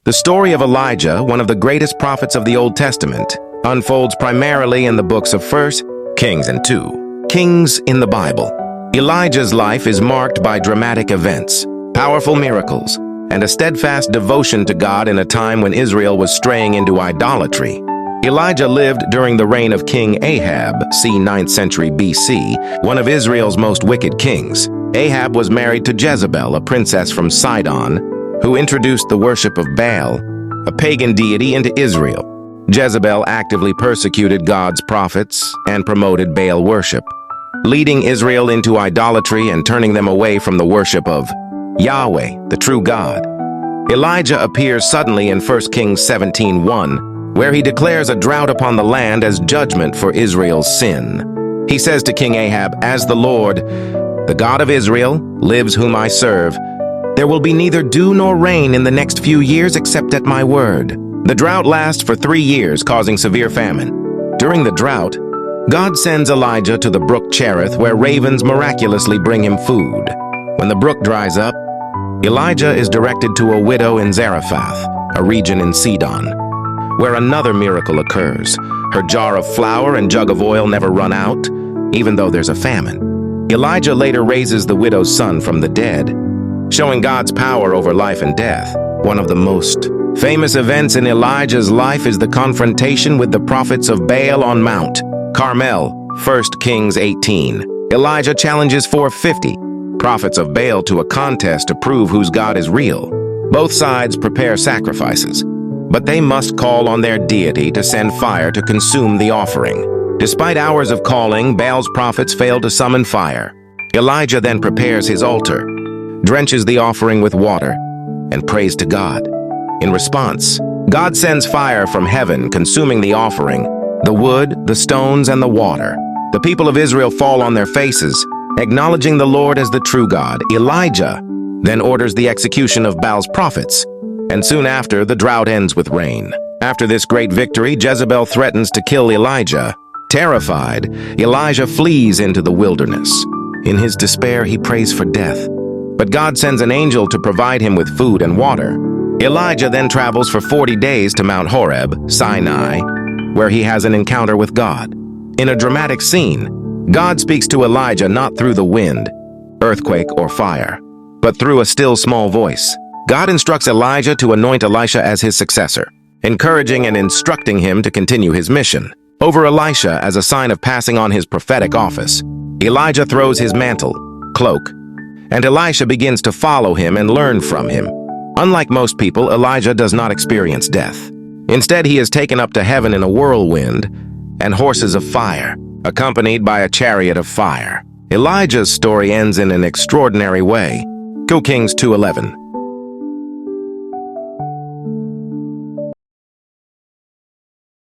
The story of Elijah, one of the greatest prophets of the Old Testament, unfolds primarily in the books of 1 Kings and 2 Kings in the Bible. Elijah's life is marked by dramatic events, powerful miracles, and a steadfast devotion to God in a time when Israel was straying into idolatry. Elijah lived during the reign of King Ahab, c. 9th century BC, one of Israel's most wicked kings. Ahab was married to Jezebel, a princess from Sidon, who introduced the worship of Baal, a pagan deity, into Israel. Jezebel actively persecuted God's prophets and promoted Baal worship, leading Israel into idolatry and turning them away from the worship of Yahweh, the true God. Elijah appears suddenly in 1 Kings 17:1, where he declares a drought upon the land as judgment for Israel's sin. He says to King Ahab, "As the Lord, the God of Israel, lives whom I serve, there will be neither dew nor rain in the next few years except at my word." The drought lasts for 3 years, causing severe famine. During the drought, God sends Elijah to the brook Cherith, where ravens miraculously bring him food. When the brook dries up, Elijah is directed to a widow in Zarephath, a region in Sidon, where another miracle occurs. Her jar of flour and jug of oil never run out, even though there's a famine. Elijah later raises the widow's son from the dead, showing God's power over life and death. One of the most famous events in Elijah's life is the confrontation with the prophets of Baal on Mount Carmel, 1 Kings 18. Elijah challenges 450 prophets of Baal to a contest to prove whose God is real. Both sides prepare sacrifices, but they must call on their deity to send fire to consume the offering. Despite hours of calling, Baal's prophets fail to summon fire. Elijah then prepares his altar, drenches the offering with water, and prays to God. In response, God sends fire from heaven, consuming the offering, the wood, the stones, and the water. The people of Israel fall on their faces, acknowledging the Lord as the true God. Elijah then orders the execution of Baal's prophets, and soon after, the drought ends with rain. After this great victory, Jezebel threatens to kill Elijah. Terrified, Elijah flees into the wilderness. In his despair, he prays for death, but God sends an angel to provide him with food and water. Elijah then travels for 40 days to Mount Horeb, Sinai, where he has an encounter with God. In a dramatic scene, God speaks to Elijah not through the wind, earthquake, or fire, but through a still small voice. God instructs Elijah to anoint Elisha as his successor, encouraging and instructing him to continue his mission. Over Elisha, as a sign of passing on his prophetic office, Elijah throws his mantle, cloak, and Elisha begins to follow him and learn from him. Unlike most people, Elijah does not experience death. Instead, he is taken up to heaven in a whirlwind and horses of fire, accompanied by a chariot of fire. Elijah's story ends in an extraordinary way. 2 Kings 2:11.